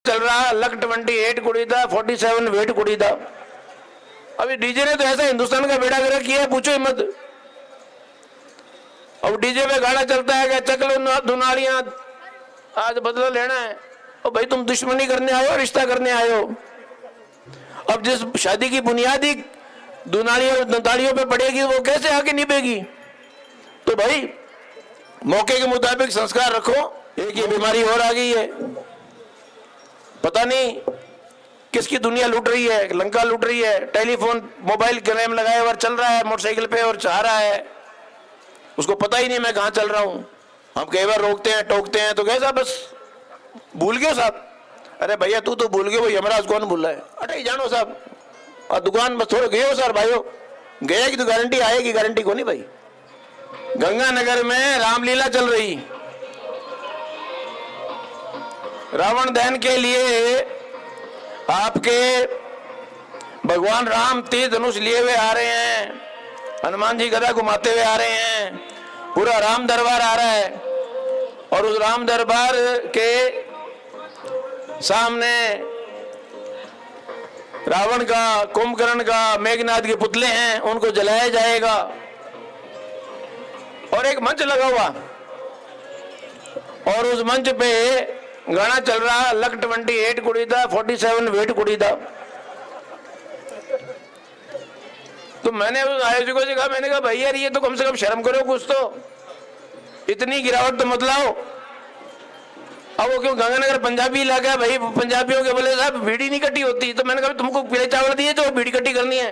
चल रहा लक 28 कुड़ी था, 47 वेट कुड़ी था। अभी डीजे ने तो ऐसा हिंदुस्तान का बेड़ा गर्क किया है, पूछो ही मत। अब डीजे पे गाना चलता है कि चक लो दुनालियां, आज बदला लेना है। और भाई तुम दुश्मनी करने आए हो, रिश्ता करने आए हो। अब जिस शादी की बुनियादी दुनालियों पे पड़ेगी वो कैसे आके निभेगी? तो भाई मौके के मुताबिक संस्कार रखो। एक ये बीमारी और आ गई है, पता नहीं किसकी दुनिया लूट रही है, लंका लूट रही है। टेलीफोन मोबाइल गेम लगाए हुआ चल रहा है मोटरसाइकिल पे और चाह रहा है, उसको पता ही नहीं मैं कहां चल रहा हूं। हम कई बार रोकते हैं टोकते हैं तो कैसा बस भूल गए साहब। अरे भैया तू तो भूल गए, वो यमराज कौन भूल रहा है? अरे जानो साहब, और दुकान बस थोड़े गए हो सर भाइयों, गए की तो गारंटी आएगी, गारंटी को नहीं भाई। गंगानगर में रामलीला चल रही, रावण दहन के लिए आपके भगवान राम तीर धनुष लिए हुए आ रहे हैं, हनुमान जी गदा घुमाते हुए आ रहे हैं, पूरा राम दरबार आ रहा है। और उस राम दरबार के सामने रावण का, कुंभकर्ण का, मेघनाद के पुतले हैं, उनको जलाया जाएगा। और एक मंच लगा हुआ और उस मंच पे गाना चल रहा लक 28 कुड़ी था, 47 वेट कुड़ी था। तो मैंने उस आयोजकों से कहा, मैंने कहा भाई यार ये तो कम से कम शर्म करो कुछ तो, इतनी गिरावट तो मत लाओ। अब वो क्यों गंगानगर पंजाबी इलाका है भाई, पंजाबियों के बोले साहब बीड़ी नहीं कटी होती। तो मैंने कहा तुमको पीले चावल दिए जो बीड़ी कटी करनी है,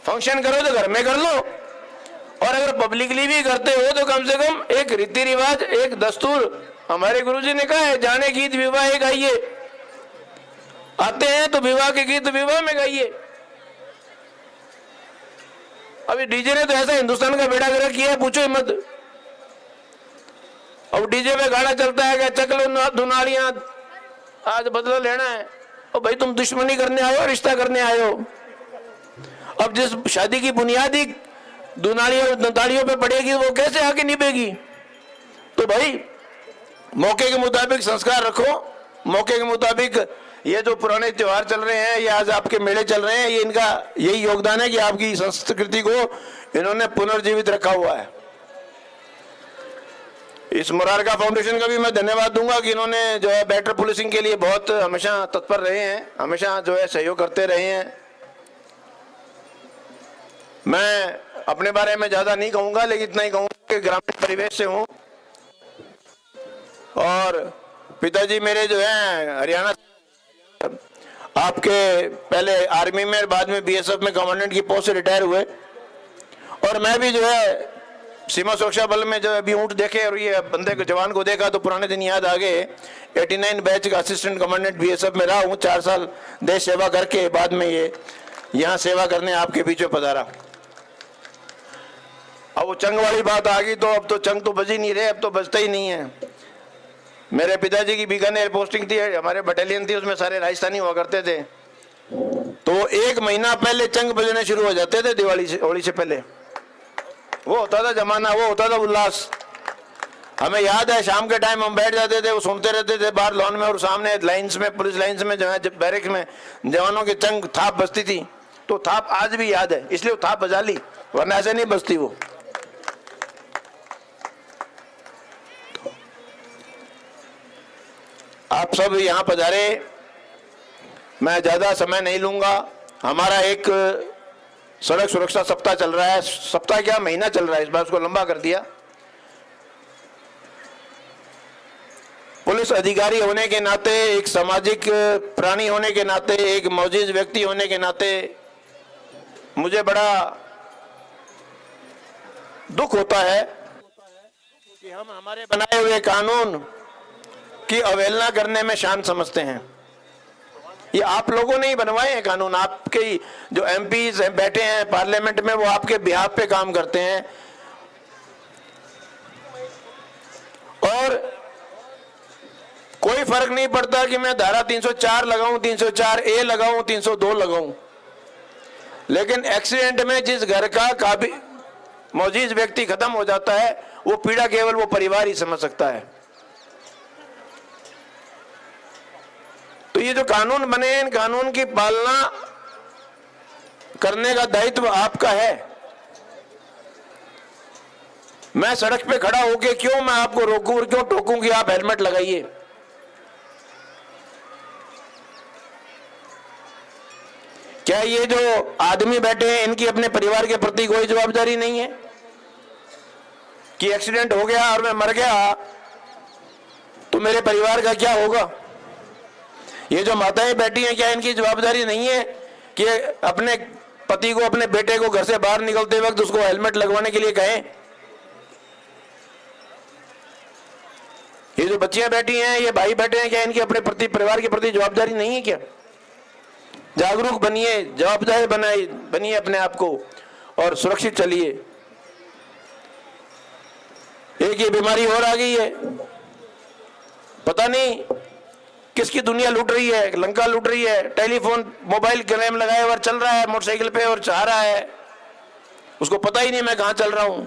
फंक्शन करो तो घर में कर लो, और अगर पब्लिकली भी करते हो तो कम से कम एक रीति रिवाज, एक दस्तूर। हमारे गुरुजी ने कहा है जाने गीत विवाह गाइए, आते हैं तो विवाह के गीत विवाह में गाइए। अभी डीजे ने तो ऐसा हिंदुस्तान का बेड़ा गर्क किया है, पूछो ही मत। अब डीजे पे गाना चलता है कि चक लो दुनालियां, आज बदला लेना है। और भाई तुम दुश्मनी करने आए हो, रिश्ता करने आए हो। अब जिस शादी की बुनियादी दुनालियों पे पड़ेगी वो कैसे आके निभेगी? तो भाई मौके के मुताबिक संस्कार रखो। मौके के मुताबिक ये जो पुराने त्योहार चल रहे हैं, ये आज आपके मेले चल रहे हैं, ये इनका यही योगदान है कि आपकी संस्कृति को इन्होंने पुनर्जीवित रखा हुआ है। इस मुरारका फाउंडेशन का भी मैं धन्यवाद दूंगा कि इन्होंने जो है बेटर पुलिसिंग के लिए बहुत हमेशा तत्पर रहे हैं, हमेशा जो है सहयोग करते रहे हैं। मैं अपने बारे में ज्यादा नहीं कहूंगा, लेकिन इतना ही कहूंगा कि ग्रामीण परिवेश से हूं और पिताजी मेरे जो है हरियाणा आपके पहले आर्मी में, बाद में बीएसएफ में कमांडेंट की पोस्ट से रिटायर हुए। और मैं भी जो है सीमा सुरक्षा बल में जो अभी ऊँट देखे और ये बंदे को, जवान को देखा तो पुराने दिन याद आ गए। 89 बैच का असिस्टेंट कमांडेंट बीएसएफ में रहा हूँ 4 साल देश सेवा करके, बाद में ये यहाँ सेवा करने आपके बीच में पधारा। अब वो चंग वाली बात आ गई तो अब तो चंग तो बज ही नहीं रहे, अब तो बजता ही नहीं है। मेरे पिताजी की बीकानेर पोस्टिंग थी, हमारे बटालियन थी, उसमें सारे राजस्थानी हुआ करते थे। तो 1 महीना पहले चंग बजने शुरू हो जाते थे, दिवाली से, होली से पहले। वो होता था जमाना, वो होता था उल्लास। हमें याद है शाम के टाइम हम बैठ जाते थे, वो सुनते रहते थे बाहर लॉन में, और सामने लाइन्स में, पुलिस लाइन्स में जो है बैरिक्स में जवानों की चंग थाप बजती थी। तो थाप आज भी याद है, इसलिए वो थाप बजा ली, वरना ऐसे नहीं बजती वो। आप सब यहाँ पधारे, मैं ज्यादा समय नहीं लूंगा। हमारा एक सड़क सुरक्षा सप्ताह चल रहा है, सप्ताह क्या महीना चल रहा है, इस बार उसको लंबा कर दिया। पुलिस अधिकारी होने के नाते, एक सामाजिक प्राणी होने के नाते, एक मौजूद व्यक्ति होने के नाते मुझे बड़ा दुख होता है कि हम हमारे बनाए हुए कानून की अवहेलना करने में शान समझते हैं। ये आप लोगों ने ही बनवाए हैं कानून, आपके जो एमपीज बैठे हैं पार्लियामेंट में, वो आपके बिहाफ पे काम करते हैं। और कोई फर्क नहीं पड़ता कि मैं धारा 304 लगाऊं, 304A लगाऊं, 302 लगाऊं, लेकिन एक्सीडेंट में जिस घर का मौजूद व्यक्ति खत्म हो जाता है, वो पीड़ा केवल वो परिवार ही समझ सकता है। तो ये जो कानून बने हैं, इन कानून की पालना करने का दायित्व आपका है। मैं सड़क पे खड़ा होके क्यों मैं आपको रोकूं और क्यों टोकूं कि आप हेलमेट लगाइए? क्या ये जो आदमी बैठे हैं इनकी अपने परिवार के प्रति कोई जवाबदारी नहीं है कि एक्सीडेंट हो गया और मैं मर गया तो मेरे परिवार का क्या होगा? ये जो माताएं बैठी हैं, क्या इनकी जवाबदारी नहीं है कि अपने पति को, अपने बेटे को घर से बाहर निकलते वक्त उसको हेलमेट लगवाने के लिए कहें? ये जो बच्चियां बैठी हैं, ये भाई बैठे हैं, क्या इनकी अपने प्रति, परिवार के प्रति जवाबदारी नहीं है क्या? जागरूक बनिए, जवाबदार बनिए अपने आप को और सुरक्षित चलिए। एक ये बीमारी और आ गई है, पता नहीं किसकी दुनिया लूट रही है, लंका लूट रही है। टेलीफोन, मोबाइल क्लेम लगाए और चल रहा है मोटरसाइकिल पे और चाह रहा है, उसको पता ही नहीं मैं कहां चल रहा हूं।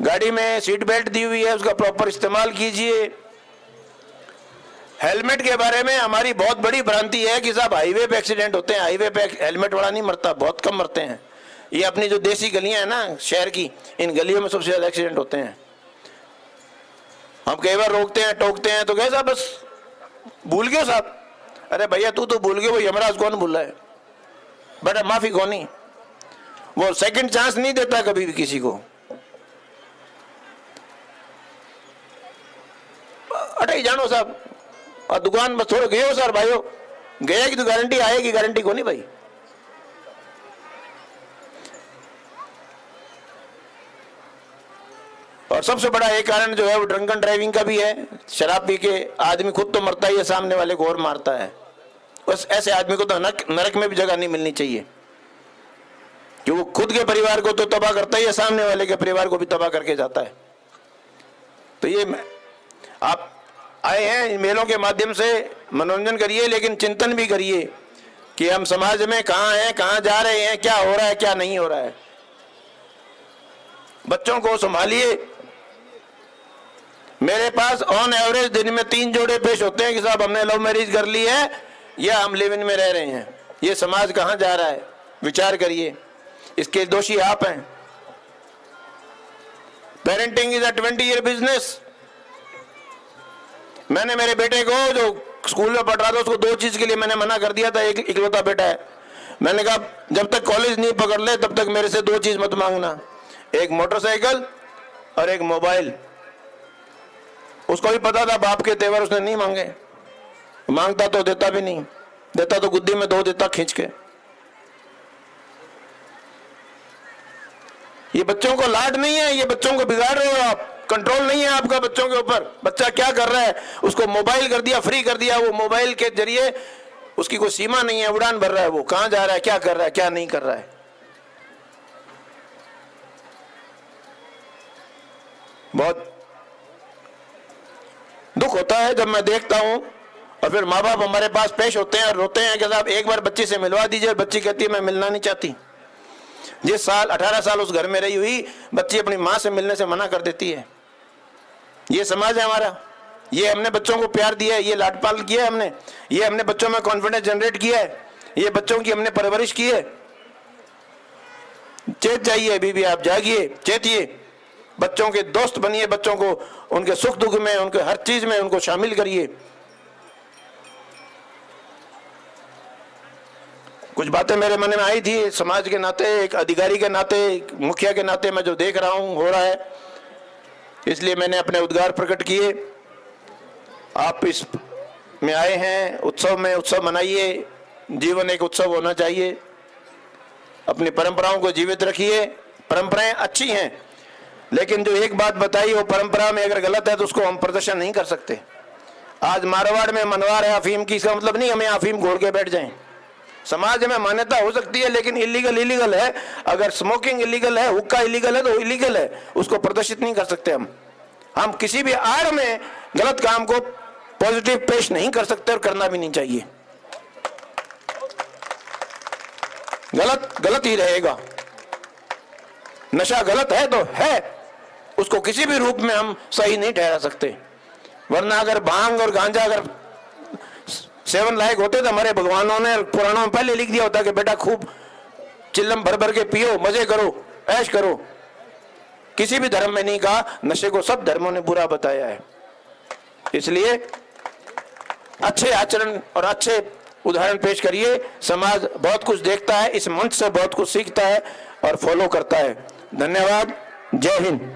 गाड़ी में सीट बेल्ट दी हुई है, उसका प्रॉपर इस्तेमाल कीजिए। हेलमेट के बारे में हमारी बहुत बड़ी भ्रांति है कि साहब हाईवे पे एक्सीडेंट होते हैं, हाईवे पे हेलमेट वाला नहीं मरता, बहुत कम मरते हैं। ये अपनी जो देसी गलियां हैं ना शहर की, इन गलियों में सबसे ज्यादा एक्सीडेंट होते हैं। हम कई बार रोकते हैं, टोकते हैं तो कहे साहब बस भूल गए साहब। अरे भैया तू तो भूल गए, वो यमराज कौन भूल रहा है? बट माफी कौन ही, वो सेकंड चांस नहीं देता कभी भी किसी को। अटे जानो साहब, और दुकान बस थोड़े गए हो सर भाइयों, गया की तो गारंटी आएगी, गारंटी को नहीं भाई। और सबसे बड़ा एक कारण जो है वो ड्रंकन ड्राइविंग का भी है। शराब पी के आदमी खुद तो मरता ही है, सामने वाले को और मारता है। बस ऐसे आदमी को तो नरक में भी जगह नहीं मिलनी चाहिए, कि वो खुद के परिवार को तो तबाह करता ही है, सामने वाले के परिवार को भी तबाह करके जाता है। तो ये आप आए हैं मेलों के माध्यम से मनोरंजन करिए, लेकिन चिंतन भी करिए कि हम समाज में कहां हैं, कहां जा रहे हैं, क्या हो रहा है, क्या नहीं हो रहा है। बच्चों को संभालिए। मेरे पास ऑन एवरेज दिन में 3 जोड़े पेश होते हैं कि साहब हमने लव मैरिज कर ली है या हम लिव इन में रह रहे हैं। ये समाज कहां जा रहा है, विचार करिए। इसके दोषी आप हैं। Parenting is a 20-year business. मैंने मेरे बेटे को जो स्कूल में पढ़ रहा था उसको 2 चीज के लिए मैंने मना कर दिया था। एक इकलौता बेटा है, मैंने कहा जब तक कॉलेज नहीं पकड़ ले तब तक मेरे से 2 चीज मत मांगना, एक मोटरसाइकिल और एक मोबाइल। उसको भी पता था बाप के तेवर उसने नहीं मांगे, मांगता तो देता भी नहीं, देता तो गुद्दी में 2 देता खींच के। ये बच्चों को लाड नहीं है, ये बच्चों को बिगाड़ रहे हो आप। कंट्रोल नहीं है आपका बच्चों के ऊपर। बच्चा क्या कर रहा है, उसको मोबाइल कर दिया, फ्री कर दिया, वो मोबाइल के जरिए उसकी कोई सीमा नहीं है, उड़ान भर रहा है, वो कहां जा रहा है, क्या कर रहा है, क्या नहीं कर रहा है। बहुत दुख होता है जब मैं देखता हूं, और फिर माँ बाप हमारे पास पेश होते हैं और रोते हैं कि साहब एक बार बच्ची से मिलवा दीजिए, और बच्ची कहती है मैं मिलना नहीं चाहती। जिस साल 18 साल उस घर में रही हुई बच्ची अपनी मां से मिलने से मना कर देती है। ये समाज है हमारा। ये हमने बच्चों को प्यार दिया है, ये लाडपाल किया है हमने, ये हमने बच्चों में कॉन्फिडेंस जनरेट किया है, ये बच्चों की हमने परवरिश की है। चेत जाइए बीबी, आप जागिए, चेतिए, बच्चों के दोस्त बनिए, बच्चों को उनके सुख दुख में, उनके हर चीज में उनको शामिल करिए। कुछ बातें मेरे मन में आई थी समाज के नाते, एक अधिकारी के नाते, एक मुखिया के नाते, मैं जो देख रहा हूं हो रहा है, इसलिए मैंने अपने उद्गार प्रकट किए। आप इस में आए हैं उत्सव में, उत्सव मनाइए। जीवन एक उत्सव होना चाहिए। अपनी परंपराओं को जीवित रखिए। परंपराएं अच्छी हैं, लेकिन जो एक बात बताई वो परंपरा में अगर गलत है तो उसको हम प्रदर्शन नहीं कर सकते। आज मारवाड़ में मनवार है अफीम की, इसका मतलब नहीं हमें अफीम घोल के बैठ जाएं। समाज में मान्यता हो सकती है, लेकिन इलीगल है। अगर स्मोकिंग इलीगल है, हुक्का इलीगल है तो इलीगल है, उसको प्रदर्शित नहीं कर सकते हम किसी भी आड़ में गलत काम को पॉजिटिव पेश नहीं कर सकते और करना भी नहीं चाहिए। गलत गलत ही रहेगा। नशा गलत है तो है, उसको किसी भी रूप में हम सही नहीं ठहरा सकते। वरना अगर भांग और गांजा अगर सेवन लायक होते तो हमारे भगवानों ने पुराणों में पहले लिख दिया होता कि बेटा खूब चिल्लम भर भर के पियो, मजे करो, ऐश करो। किसी भी धर्म में नहीं कहा, नशे को सब धर्मों ने बुरा बताया है। इसलिए अच्छे आचरण और अच्छे उदाहरण पेश करिए। समाज बहुत कुछ देखता है, इस मंच से बहुत कुछ सीखता है और फॉलो करता है। धन्यवाद। जय हिंद।